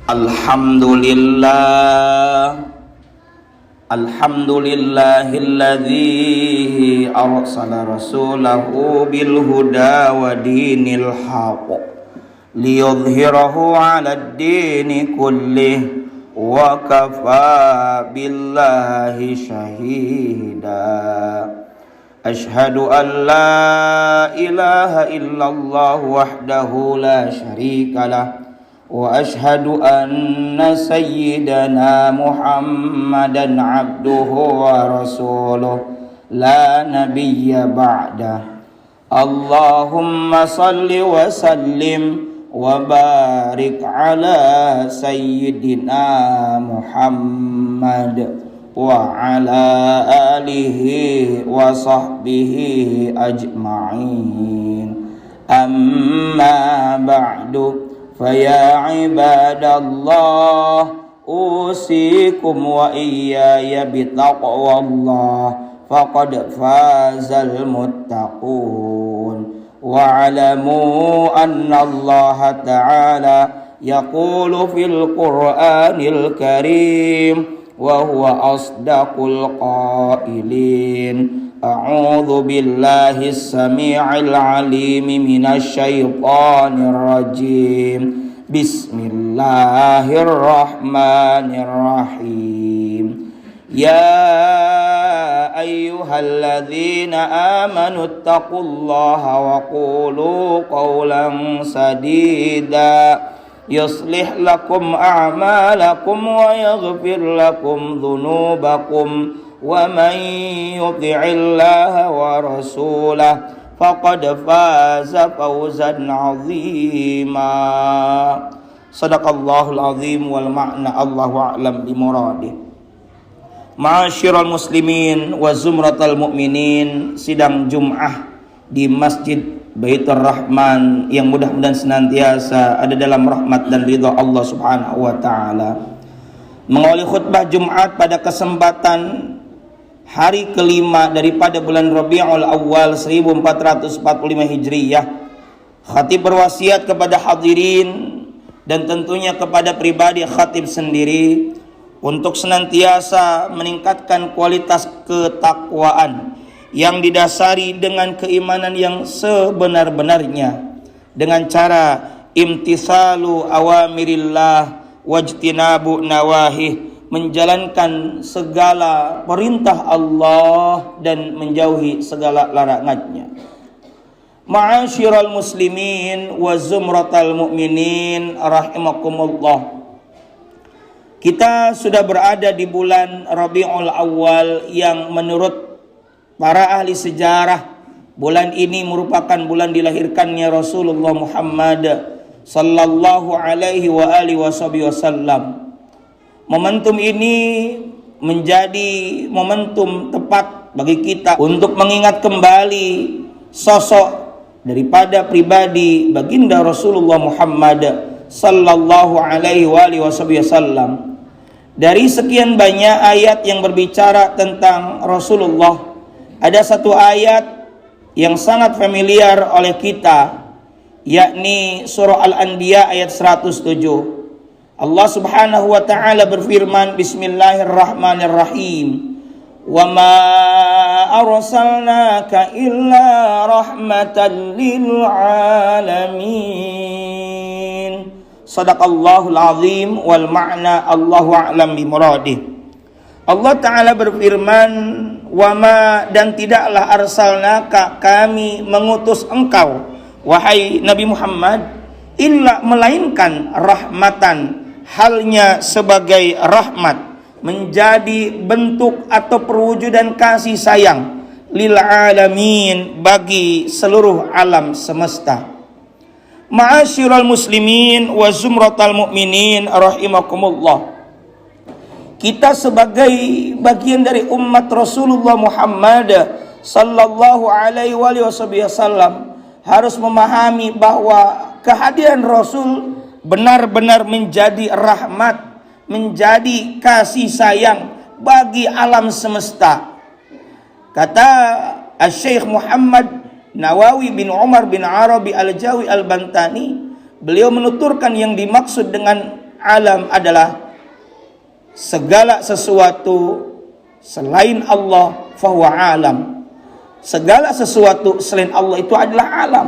Alhamdulillahilladzi arsala rasulahu bil huda wa dinil haqq liyudhhirahu 'alad dini kullih wa kafa billahi shahida. Ashhadu an la ilaha illallah wahdahu la syarika lah wa ashhadu anna sayyidana Muhammadan abduhu wa rasuluh la nabiyya ba'dah. Allahumma salli wa sallim wa barik ala sayyidina Muhammad wa ala alihi wa sahbihi ajma'in. Amma ba'du. Faya ibadallah usikum wa iyaya bitaqwallah faqad fazal muttaqun. Wa'alamu anna Allah ta'ala yaqulu fil Qur'anil Karim wa huwa asdaqul qailin. A'udzu billahi as-sami'il 'alim minasy syaithanir rajim. Bismillahirrahmanirrahim. Ya ayyuhalladzina amanu taqullaha wa qulu qawlan sadida yuslih lakum a'malakum wa yaghfir lakum dhunubakum wa man yuti'illaha wa rasulahu faqad faza fawzan 'azima. Shadaqallahul 'azim wal ma'na Allahu a'lam bi muradih. Ma'asyiral muslimin wa zumratal mu'minin, sidang Jum'ah di Masjid Baitur Rahman yang mudah-mudahan senantiasa ada dalam rahmat dan ridha Allah Subhanahu wa taala. Mengawali khutbah Jumat pada kesempatan hari kelima daripada bulan Rabiul Awal 1445 Hijriyah, khatib berwasiat kepada hadirin dan tentunya kepada pribadi khatib sendiri untuk senantiasa meningkatkan kualitas ketakwaan yang didasari dengan keimanan yang sebenar-benarnya dengan cara imtisalu awamirillah wajtinabu nawahih, menjalankan segala perintah Allah dan menjauhi segala larangannya. Ma'asyiral muslimin wa zumratal mu'minin rahimakumullah. Kita sudah berada di bulan Rabiul Awal yang menurut para ahli sejarah bulan ini merupakan bulan dilahirkannya Rasulullah Muhammad sallallahu alaihi wa alihi wasallam. Momentum ini menjadi momentum tepat bagi kita untuk mengingat kembali sosok daripada pribadi baginda Rasulullah Muhammad sallallahu alaihi wasallam. Dari sekian banyak ayat yang berbicara tentang Rasulullah, ada satu ayat yang sangat familiar oleh kita, yakni surah Al-Anbiya ayat 107. Allah Subhanahu wa taala berfirman, Bismillahirrahmanirrahim. Wa ma arsalnaka illa rahmatan lil alamin. Shadaqallahul azim wal ma'na Allahu a'lam bi muradih. Allah taala berfirman, wa ma, dan tidaklah arsalnaka, kami mengutus engkau wahai Nabi Muhammad, illa, melainkan rahmatan, halnya sebagai rahmat, menjadi bentuk atau perwujudan kasih sayang lil alamin, bagi seluruh alam semesta. Ma'asyiral muslimin wa zumratal mu'minin rahimakumullah. Kita sebagai bagian dari umat Rasulullah Muhammad sallallahu alaihi wasallam harus memahami bahwa kehadiran Rasul benar-benar menjadi rahmat, menjadi kasih sayang bagi alam semesta. Kata Syekh Muhammad Nawawi bin Umar bin Arabi Al-Jawi Al-Bantani, beliau menuturkan yang dimaksud dengan alam adalah segala sesuatu selain Allah, fahuwa alam. Segala sesuatu selain Allah itu adalah alam.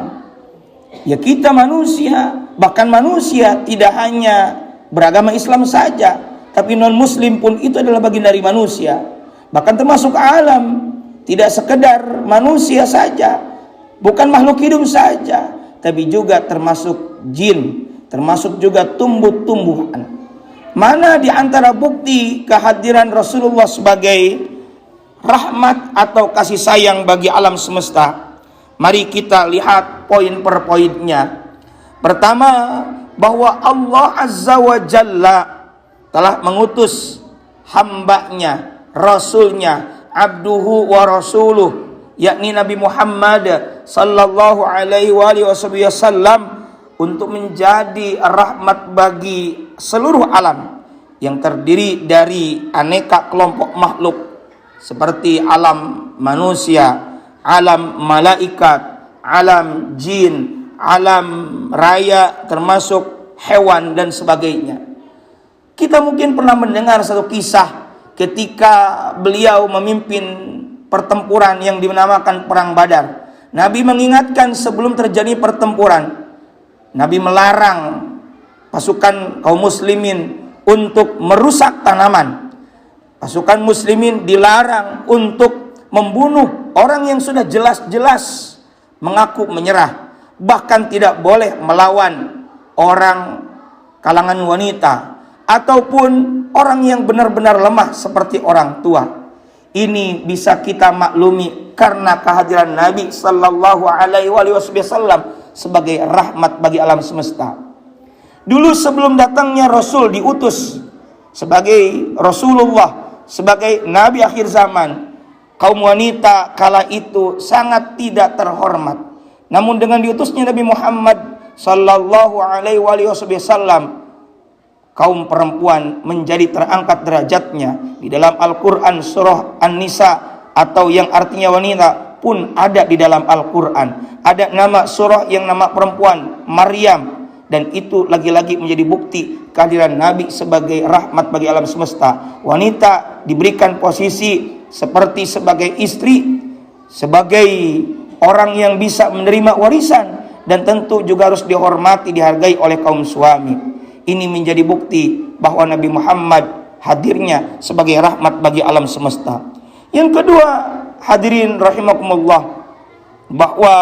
Ya kita manusia, bahkan manusia tidak hanya beragama Islam saja, tapi non muslim pun itu adalah bagian dari manusia. Bahkan termasuk alam, tidak sekedar manusia saja, bukan makhluk hidup saja, tapi juga termasuk jin, termasuk juga tumbuh-tumbuhan. Mana di antara bukti kehadiran Rasulullah sebagai rahmat atau kasih sayang bagi alam semesta? Mari kita lihat poin per poinnya. Pertama, bahwa Allah Azza wa Jalla telah mengutus hambanya, rasulnya, abduhu wa rasuluh, yakni Nabi Muhammad sallallahu alaihi wasallam, untuk menjadi rahmat bagi seluruh alam yang terdiri dari aneka kelompok makhluk seperti alam manusia, alam malaikat, alam jin, alam raya, termasuk hewan dan sebagainya. Kita mungkin pernah mendengar satu kisah ketika beliau memimpin pertempuran yang dinamakan Perang Badar. Nabi mengingatkan sebelum terjadi pertempuran, Nabi melarang pasukan kaum muslimin untuk merusak tanaman. Pasukan muslimin dilarang untuk membunuh orang yang sudah jelas-jelas mengaku menyerah. Bahkan tidak boleh melawan orang kalangan wanita ataupun orang yang benar-benar lemah seperti orang tua. Ini bisa kita maklumi karena kehadiran Nabi sallallahu alaihi wasallam sebagai rahmat bagi alam semesta. Dulu sebelum datangnya Rasul diutus sebagai Rasulullah, sebagai Nabi akhir zaman, kaum wanita kala itu sangat tidak terhormat. Namun dengan diutusnya Nabi Muhammad sallallahu alaihi wasallam, kaum perempuan menjadi terangkat derajatnya. Di dalam Al-Quran surah An-Nisa atau yang artinya wanita pun ada di dalam Al-Quran. Ada nama surah yang nama perempuan, Maryam. Dan itu lagi-lagi menjadi bukti kehadiran Nabi sebagai rahmat bagi alam semesta. Wanita diberikan posisi seperti sebagai istri, sebagai orang yang bisa menerima warisan, dan tentu juga harus dihormati, dihargai oleh kaum suami. Ini menjadi bukti bahwa Nabi Muhammad hadirnya sebagai rahmat bagi alam semesta. Yang kedua, hadirin rahimakumullah, bahwa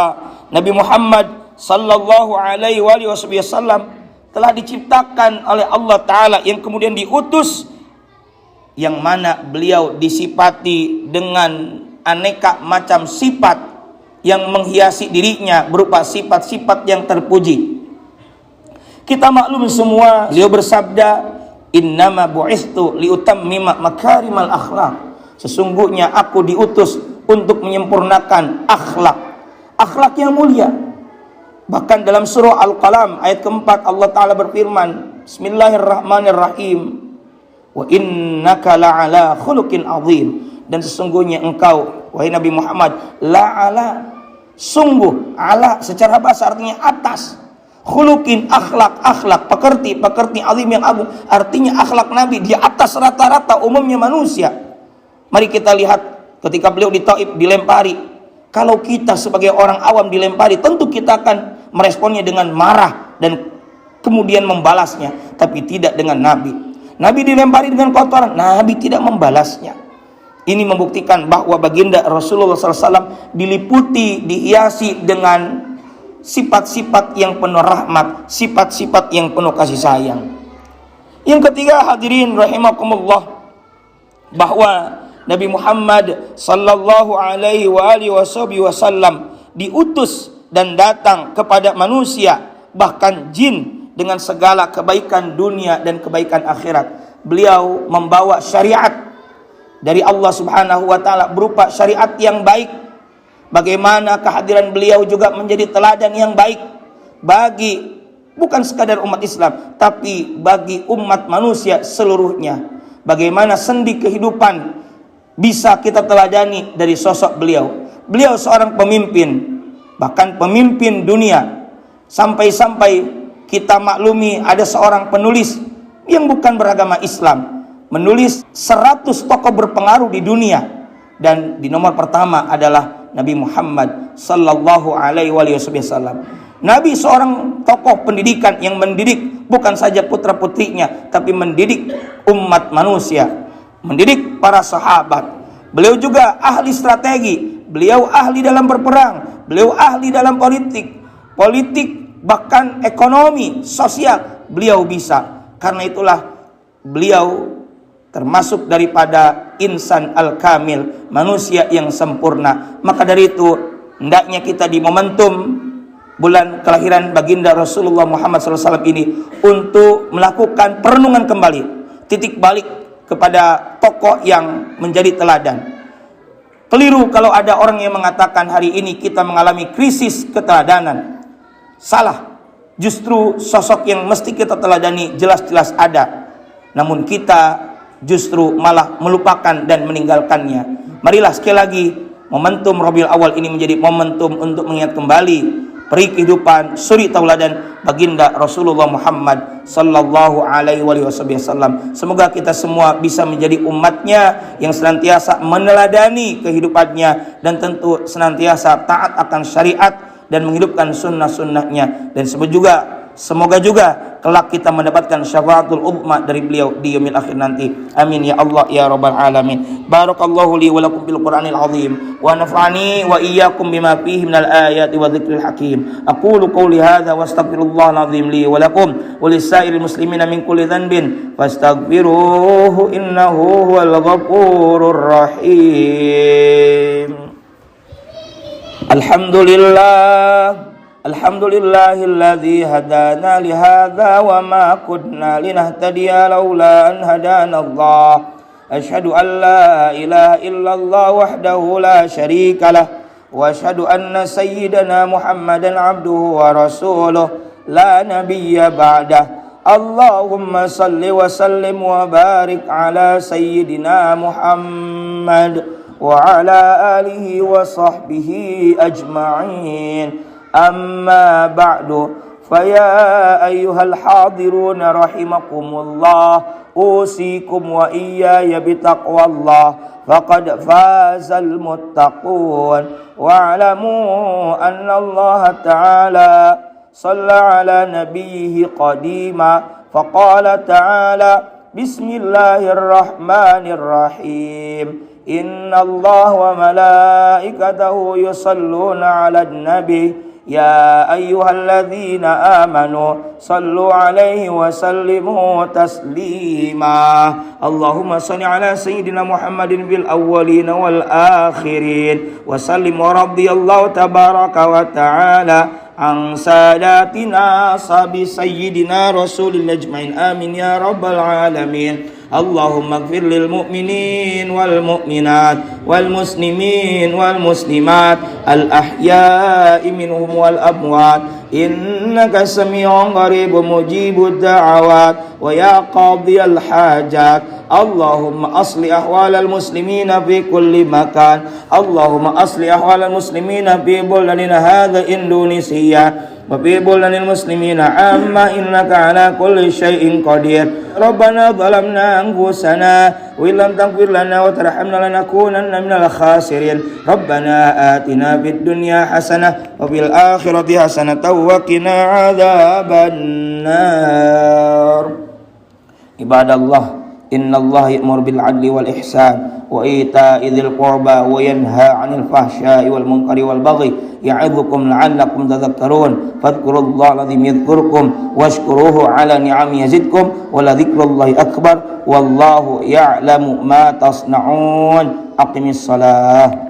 Nabi Muhammad sallallahu alaihi wasallam telah diciptakan oleh Allah Ta'ala, yang kemudian diutus, yang mana beliau disifati dengan aneka macam sifat yang menghiasi dirinya berupa sifat-sifat yang terpuji. Kita maklum semua, beliau bersabda, innama bu'istu liutammima makarimal akhlak. Sesungguhnya aku diutus untuk menyempurnakan akhlak yang mulia. Bahkan dalam surah Al-Qalam ayat keempat Allah Ta'ala berfirman, Bismillahirrahmanirrahim, wa innaka la'ala khuluqin azim. Dan sesungguhnya engkau, wahai Nabi Muhammad, la'ala, sungguh, ala secara bahasa artinya atas, khuluqin, akhlak, pekerti azim yang agung. Artinya akhlak Nabi di atas rata-rata umumnya manusia. Mari kita lihat ketika beliau di Taif dilempari. Kalau kita sebagai orang awam dilempari, tentu kita akan meresponnya dengan marah dan kemudian membalasnya. Tapi tidak dengan Nabi. Nabi dilempari dengan kotoran, Nabi tidak membalasnya. Ini membuktikan bahwa baginda Rasulullah SAW diliputi, dihiasi dengan sifat-sifat yang penuh rahmat, sifat-sifat yang penuh kasih sayang. Yang ketiga, hadirin rahimakumullah, bahwa Nabi Muhammad sallallahu alaihi wasallam diutus dan datang kepada manusia, bahkan jin, dengan segala kebaikan dunia dan kebaikan akhirat. Beliau membawa syariat dari Allah Subhanahu wa taala berupa syariat yang baik. Bagaimana kehadiran beliau juga menjadi teladan yang baik bagi bukan sekadar umat Islam, tapi bagi umat manusia seluruhnya. Bagaimana sendi kehidupan bisa kita teladani dari sosok beliau. Beliau seorang pemimpin, bahkan pemimpin dunia. Sampai-sampai kita maklumi ada seorang penulis yang bukan beragama Islam menulis 100 tokoh berpengaruh di dunia, dan di nomor pertama adalah Nabi Muhammad sallallahu alaihi wasallam. Nabi seorang tokoh pendidikan yang mendidik bukan saja putra-putrinya, tapi mendidik umat manusia, mendidik para sahabat. Beliau juga ahli strategi, beliau ahli dalam berperang, beliau ahli dalam politik, bahkan ekonomi, sosial, beliau bisa. Karena itulah beliau termasuk daripada insan al-kamil, manusia yang sempurna. Maka dari itu, hendaknya kita di momentum bulan kelahiran baginda Rasulullah Muhammad SAW ini untuk melakukan perenungan kembali, titik balik kepada tokoh yang menjadi teladan. Keliru kalau ada orang yang mengatakan hari ini kita mengalami krisis keteladanan. Salah. Justru sosok yang mesti kita teladani jelas-jelas ada, namun kita justru malah melupakan dan meninggalkannya. Marilah sekali lagi momentum Rabiul Awal ini menjadi momentum untuk mengingat kembali peri kehidupan suri tauladan baginda Rasulullah Muhammad sallallahu alaihi wasallam. Semoga kita semua bisa menjadi umatnya yang senantiasa meneladani kehidupannya dan tentu senantiasa taat akan syariat dan menghidupkan sunnah-sunnahnya. Dan semoga juga kelak kita mendapatkan syafaatul uzma dari beliau di yaumil akhir nanti. Amin ya Allah ya rabbal alamin. Barakallahu li wa lakum bil Qur'anil azim wa nafa'ani wa iyyakum bima fihi minal ayati wa dzikril hakim. Aqulu qawli hadza wa astaghfirullahal azim li wa lakum wa lisairil muslimina min kulli dhanbin fastaghfiruhu innahu huwal ghafurur rahim. Alhamdulillahilladzi hadana li hadza wa ma kunna linahtadiya laula an hadanallah. Asyhadu an la ilaha illallah wahdahu la syarika lah wa asyhadu anna sayyidana Muhammadan abduhu wa rasuluh la nabiyya ba'dah. Allahumma salli wa sallim wa barik ala sayyidina Muhammad wa ala alihi wa sahbihi ajma'in. Amma ba'du, faya ayyuhal hadiruna rahimakumullah, usikum wa iyaya bitaqwallah, faqad fazal muttaqun. Wa'alamu anna Allah ta'ala salla ala nabiyhi qadima, faqala ta'ala bismillahirrahmanirrahim. Inna Allah wa malaikatahu yusalluna ala nabi ya ayyuhalladzina amanu sallu alaihi wa sallimu taslima. Allahumma salli ala sayyidina Muhammadin bil awwalin wal akhirin wa sallim wa radiyallahu tabaraka wa ta'ala an sadatina sabi sayyidina rasulil ajmain. Amin ya rabbal alamin. Allahumma ighfir lil mu'minin wal mu'minat wal muslimin wal muslimat al ahya'i minhum wal amwat innaka sami'un qaribun mujibud da'awat wa ya qadiyal hajat. Allahumma asli ahwalal muslimina fi kulli makan. Allahumma asli ahwalal muslimina fi buladina hadha Indonesia wa fi buladil muslimina amma innaka ala kulli syai'in qadir. Rabbana zalamna anfusana wa illam taghfir lana wa tarhamna lanakunanna minal khasirin. Rabbana atina fid dunya hasanah wa fil akhirati hasanah wa qina adzabannar. Ibadallah, innallaha ya'muru bil 'adli wal ihsan wa ita'i dzil qurba wa yanha 'anil fahsya'i wal munkari wal baghi ya'idzukum la'allakum tadhakkarun. Fadhkurullaha alazim yadhkurkum washkuruhu 'ala ni'ami yazidkum wa la dzikrullahi akbar wallahu ya'lamu ma tasna'un. Aqimis shalah.